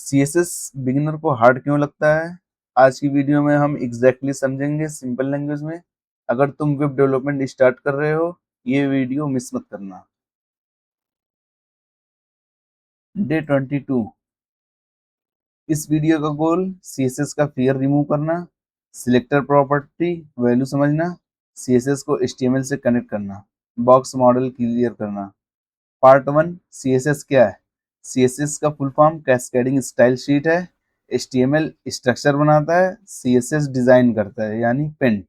CSS beginner को hard क्यों लगता है? आज की वीडियो में हम एग्जैक्टली समझेंगे सिंपल लैंग्वेज में। अगर तुम वेब डेवलपमेंट स्टार्ट कर रहे हो, ये वीडियो मिस मत करना। डे 22। इस वीडियो का गोल सीएसएस का फियर रिमूव करना, सिलेक्टर प्रॉपर्टी वैल्यू समझना, सीएसएस को एचटीएमएल से कनेक्ट करना, बॉक्स मॉडल क्लियर करना। पार्ट 1, सीएसएस क्या है? सीएसएस का full form cascading style sheet है। एचटीएमएल स्ट्रक्चर बनाता है, सीएसएस डिजाइन करता है यानी पेंट।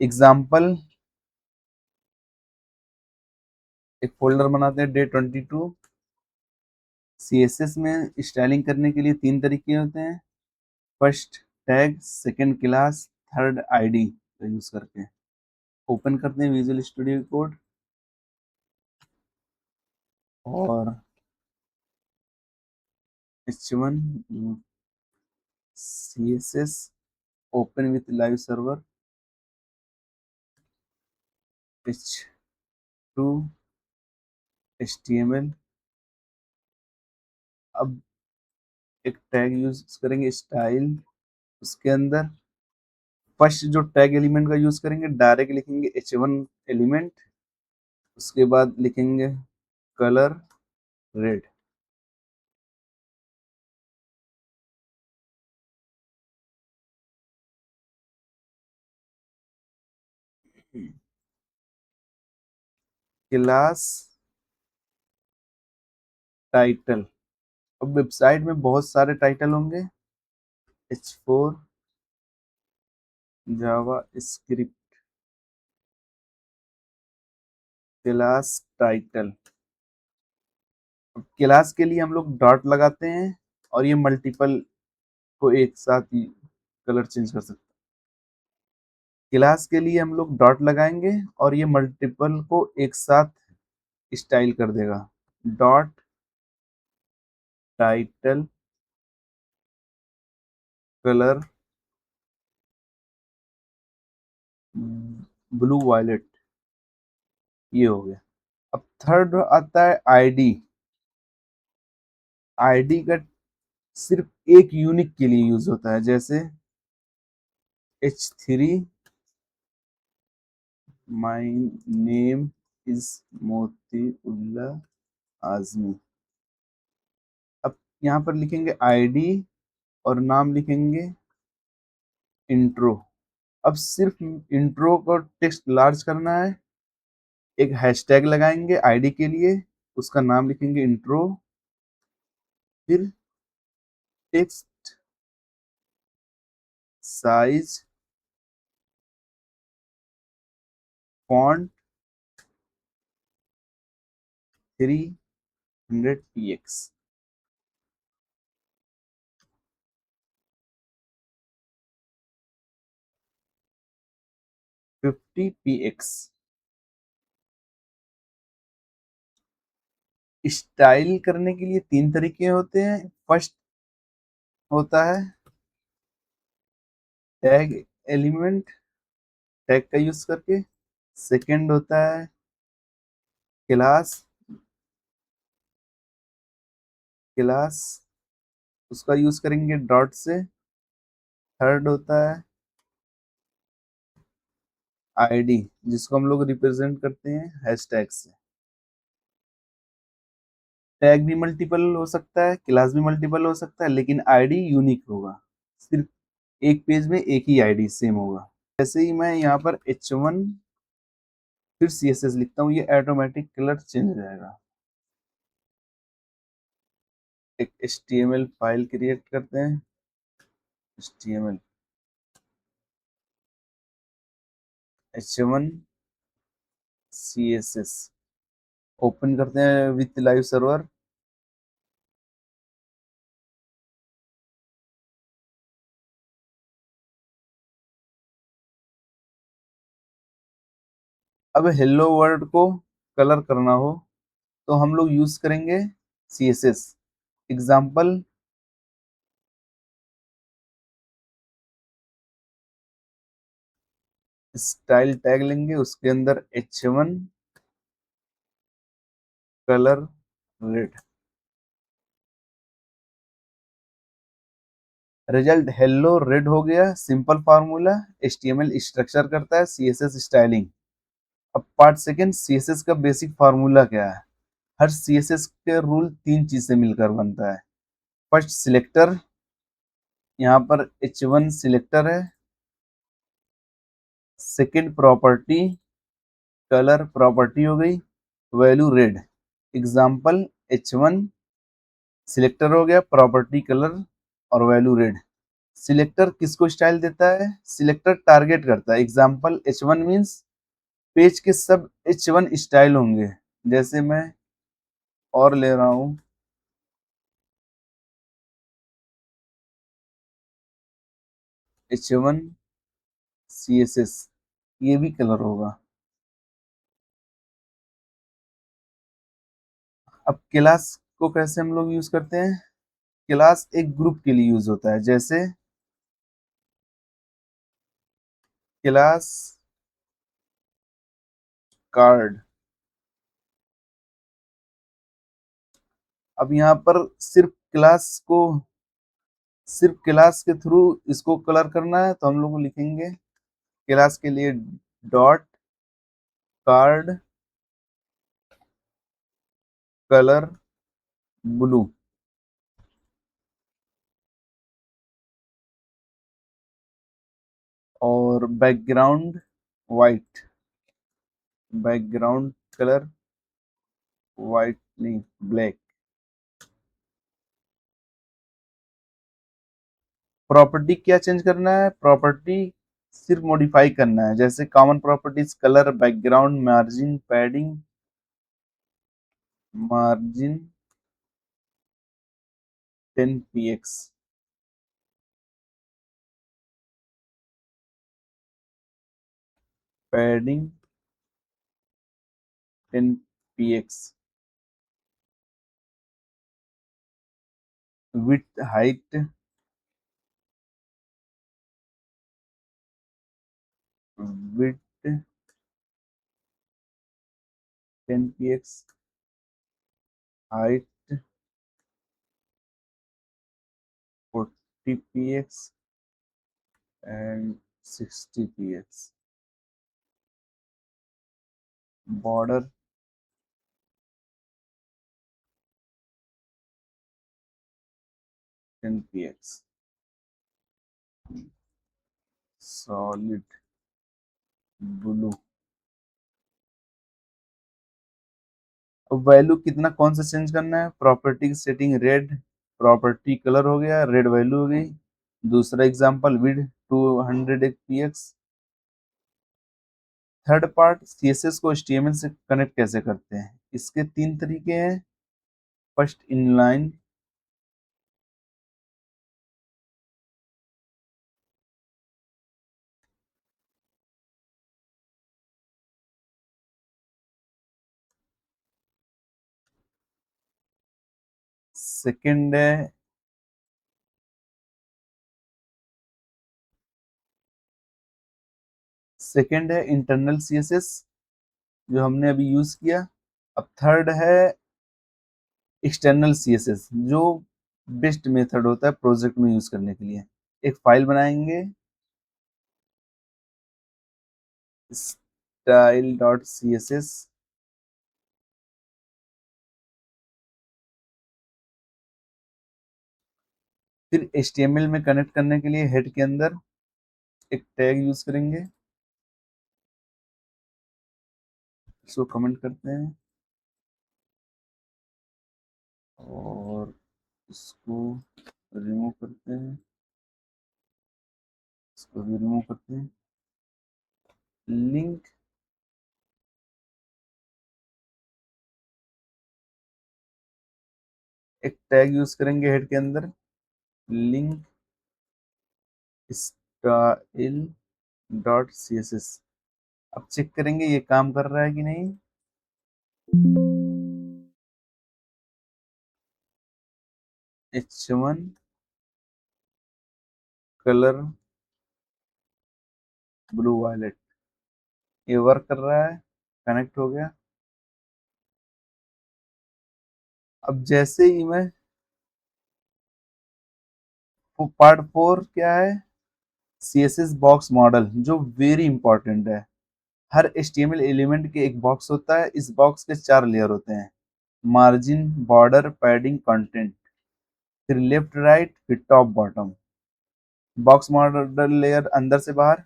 एग्जाम्पल, एक फोल्डर बनाते हैं डे 22। सीएसएस में स्टाइलिंग करने के लिए 3 तरीके होते हैं। First tag, second class, third ID का यूज करके। ओपन करते हैं विजुअल स्टूडियो कोड और H1 CSS open with live server, H2 HTML। अब एक टैग यूज करेंगे स्टाइल, उसके अंदर फर्स्ट जो टैग एलिमेंट का यूज करेंगे डायरेक्ट लिखेंगे H1 एलिमेंट, उसके बाद लिखेंगे कलर रेड। क्लास टाइटल, अब वेबसाइट में बहुत सारे टाइटल होंगे। H4 जावा स्क्रिप्ट क्लास टाइटल। अब क्लास के लिए हम लोग डॉट लगाते हैं और ये मल्टीपल को एक साथ ही कलर चेंज कर सकते हैं। क्लास के लिए हम लोग डॉट लगाएंगे और ये मल्टीपल को एक साथ स्टाइल कर देगा। Dot title colour blue violet, ये हो गया। अब थर्ड आता है आईडी। आईडी का सिर्फ एक यूनिक के लिए यूज होता है, जैसे H3 my name is Motiullah Azmi. अब यहाँ पर लिखेंगे आईडी और नाम लिखेंगे इंट्रो। अब सिर्फ इंट्रो को टेक्स्ट लार्ज करना है, एक हैशटैग लगाएंगे आईडी के लिए, उसका नाम लिखेंगे इंट्रो, फिर text size font 300 px। 50 px। Style करने के लिए 3 तरीके होते हैं। फर्स्ट होता है टैग एलिमेंट, टैग का यूज करके। सेकंड होता है क्लास, क्लास उसका यूज करेंगे डॉट से। थर्ड होता है आईडी, जिसको हम लोग रिप्रेजेंट करते हैं हैशटैग से। टैग भी मल्टीपल हो सकता है, क्लास भी मल्टीपल हो सकता है, लेकिन आईडी यूनिक होगा। सिर्फ एक पेज में एक ही आईडी सेम होगा। जैसे ही मैं यहाँ पर H1 फिर CSS लिखता हूँ, ये ऑटोमेटिक कलर चेंज हो जाएगा। एक HTML फाइल क्रिएट करते हैं, HTML H1 CSS ओपन करते हैं विथ लाइव सर्वर। अब हेलो वर्ल्ड को कलर करना हो तो हम लोग यूज करेंगे CSS। एग्जाम्पल, स्टाइल टैग लेंगे, उसके अंदर H1 colour red. Result hello red हो गया, सिंपल फार्मूला, HTML स्ट्रक्चर करता है, CSS स्टाइलिंग। अब पार्ट सेकंड, CSS का बेसिक फार्मूला क्या है। हर CSS के रूल तीन चीज से मिलकर बनता है। फर्स्ट सिलेक्टर, यहाँ पर H1 सिलेक्टर है। सेकंड प्रॉपर्टी, कलर प्रॉपर्टी हो गई, value red. Example H1 selector हो गया, प्रॉपर्टी कलर और वैल्यू रेड। सिलेक्टर किसको स्टाइल देता है, सिलेक्टर टारगेट करता है। एग्जाम्पल H1 मीन्स पेज के सब H1 स्टाइल होंगे। जैसे मैं और ले रहा हूं H1 CSS, ये भी कलर होगा। अब क्लास को कैसे हम लोग यूज करते हैं। क्लास एक ग्रुप के लिए यूज होता है। जैसे क्लास कार्ड। अब यहाँ पर सिर्फ क्लास के थ्रू इसको कलर करना है, तो हम लोग लिखेंगे क्लास के लिए डॉट कार्ड कलर ब्लू। और background white, background colour white नहीं, ब्लैक। प्रॉपर्टी क्या चेंज करना है, प्रॉपर्टी सिर्फ मॉडिफाई करना है। जैसे common properties colour, background, margin, padding, margin 10 px, padding 10 px, width height width 10 px, height 40 px and 60 px, border 10 px, solid blue. अब value कितना कौन सा चेंज करना है, प्रॉपर्टी की सेटिंग रेड, प्रॉपर्टी कलर हो गया, रेड वैल्यू हो गई। दूसरा एग्जांपल विड 200 px। थर्ड पार्ट, CSS को HTML से कनेक्ट कैसे करते हैं। इसके तीन तरीके हैं। फर्स्ट इनलाइन, सेकंड है इंटरनल CSS जो हमने अभी यूज किया। अब थर्ड है एक्सटर्नल CSS जो बेस्ट मेथड होता है प्रोजेक्ट में यूज करने के लिए। एक फाइल बनाएंगे style.css, फिर HTML में कनेक्ट करने के लिए हेड के अंदर एक टैग यूज करेंगे। इसको कमेंट करते हैं और इसको रिमूव करते हैं, इसको भी रिमूव करते हैं। लिंक, एक टैग यूज करेंगे हेड के अंदर, लिंक स्टाइल डॉट CSS। अब चेक करेंगे ये काम कर रहा है कि नहीं। H1 कलर ब्लू वायलेट, ये वर्क कर रहा है, कनेक्ट हो गया। अब जैसे ही मैं पार्ट 4 क्या है? CSS बॉक्स मॉडल, जो वेरी इंपॉर्टेंट है। हर HTML एलिमेंट के एक बॉक्स होता है। इस बॉक्स के 4 लेयर होते हैं: मार्जिन, बॉर्डर, पैडिंग, कंटेंट। फिर लेफ्ट राइट, फिर top bottom. Box model layer अंदर से बाहर।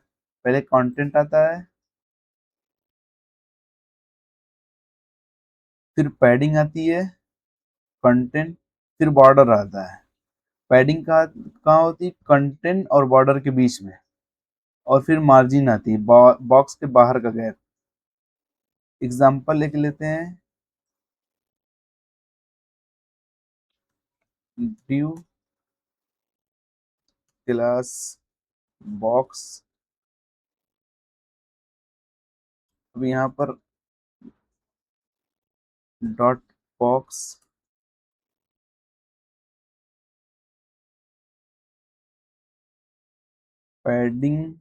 पहले कंटेंट आता है, फिर पैडिंग आती है, कंटेंट, फिर बॉर्डर आता है। पैडिंग कहाँ होती है? कंटेंट और बॉर्डर के बीच में। और फिर मार्जिन आती है, बॉक्स के बाहर का गैप। एग्जांपल लिख लेते हैं। Due class box. अब यहाँ पर dot box, padding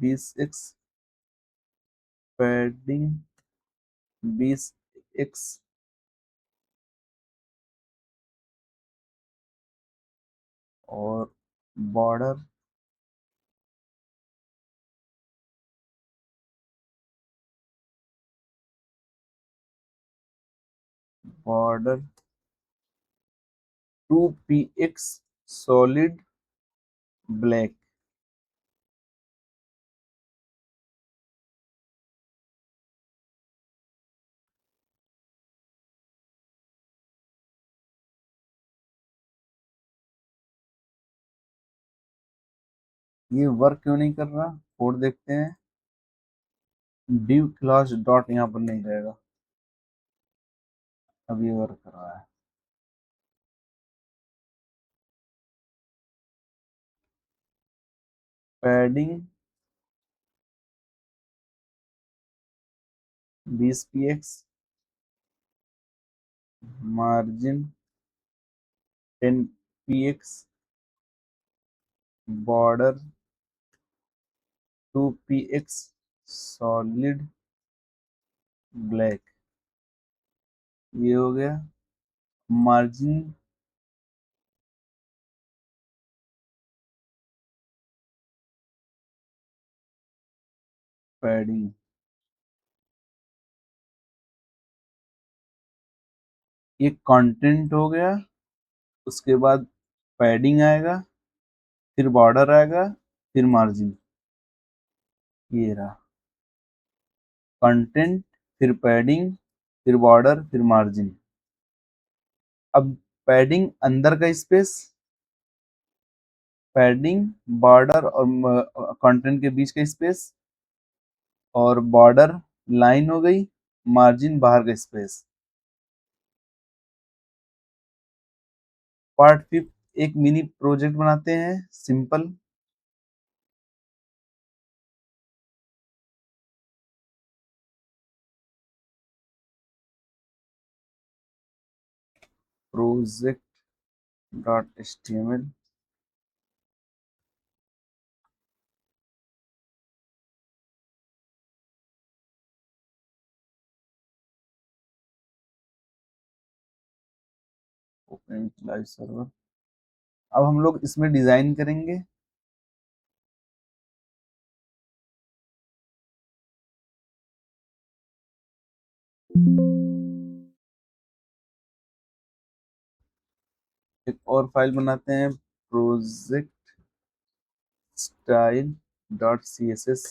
20x, padding 20x, और border border 2px solid black. ये वर्क क्यों नहीं कर रहा? कोड देखते हैं। div क्लास डॉट यहाँ पर नहीं रहेगा। अब ये वर्क कर रहा है। Padding 20px, margin 10px, border 2px solid black. ये हो गया। मार्जिन पैडिंग, ये कंटेंट हो गया। उसके बाद पैडिंग आएगा, फिर बॉर्डर आएगा, फिर मार्जिन। ये रहा कंटेंट, फिर पैडिंग, फिर बॉर्डर, फिर मार्जिन। अब पैडिंग अंदर का स्पेस, पैडिंग बॉर्डर और कंटेंट के बीच का स्पेस, और बॉर्डर लाइन हो गई, मार्जिन बाहर का स्पेस। पार्ट 5 एक मिनी प्रोजेक्ट बनाते हैं, simple. Project dot HTML। Open live server. अब हम लोग इसमें डिजाइन करेंगे। एक और फाइल बनाते हैं, प्रोजेक्ट स्टाइल डॉट CSS,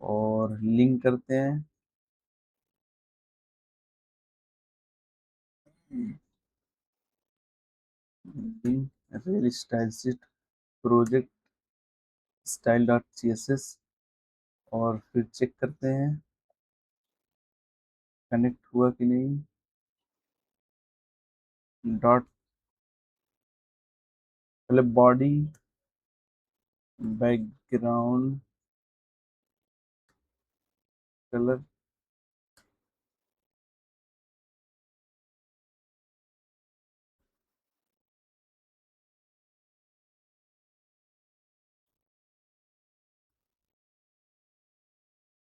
और लिंक करते हैं। Link rail style sheet project style dot CSS, और फिर चेक करते हैं कनेक्ट हुआ कि नहीं। डॉट, पहले बॉडी, बैकग्राउंड कलर,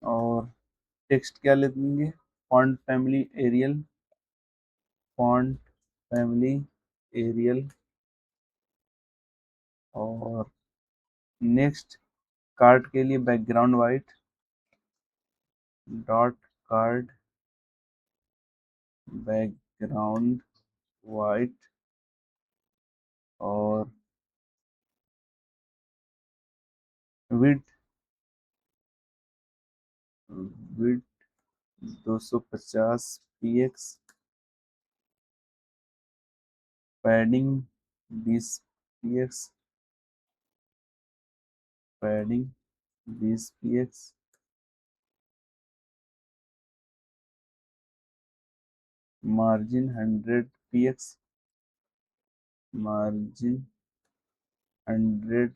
और टेक्स्ट क्या लेंगे? Font family Arial. Font family Arial. और नेक्स्ट कार्ड के लिए background white, dot card background white. और width width 250 px, padding 20 px, padding 20 px, margin 100 px, margin 100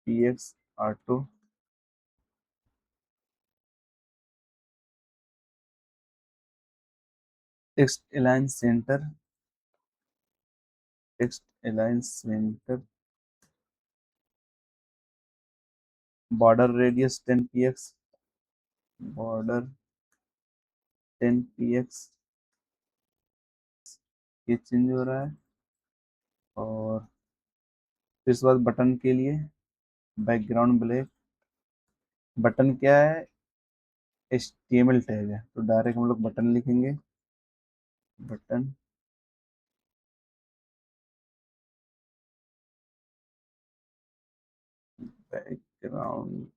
px auto. Text align centre, text align centre, border radius 10 px, border 10 px। ये change हो रहा है। और फिर इसके बाद बटन के लिए बैकग्राउंड ब्लैक। बटन क्या है, HTML टैग है, तो डायरेक्ट हम लोग बटन लिखेंगे, बटन। Background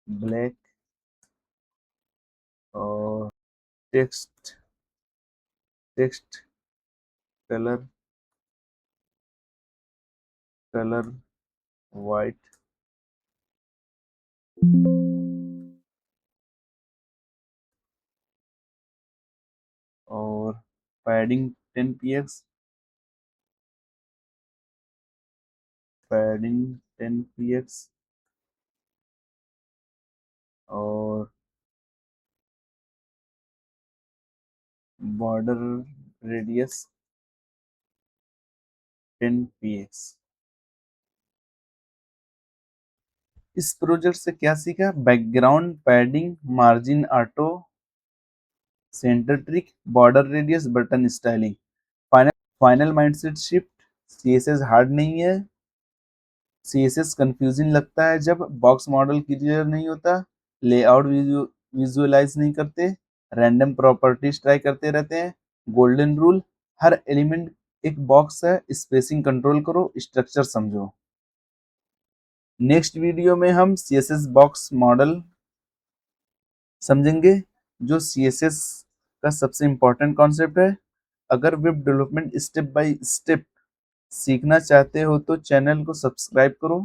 black. और text text colour, colour white. और पैडिंग 10 px, पैडिंग 10 px। और बॉर्डर रेडियस 10 px। इस प्रोजेक्ट से क्या सीखा, background padding, margin auto, centre trick, border radius, button styling. Final mindset shift, CSS hard नहीं है। CSS confusing लगता है जब बॉक्स मॉडल क्लियर नहीं होता, लेआउट विजुअलाइज नहीं करते, रैंडम प्रॉपर्टीज ट्राई करते रहते हैं। गोल्डन रूल, हर एलिमेंट एक बॉक्स है, स्पेसिंग कंट्रोल करो, स्ट्रक्चर समझो। नेक्स्ट वीडियो में हम सीएसएस बॉक्स मॉडल समझेंगे, जो सीएसएस का सबसे इंपॉर्टेंट कॉन्सेप्ट है। अगर web development step by step सीखना चाहते हो तो चैनल को सब्सक्राइब करो।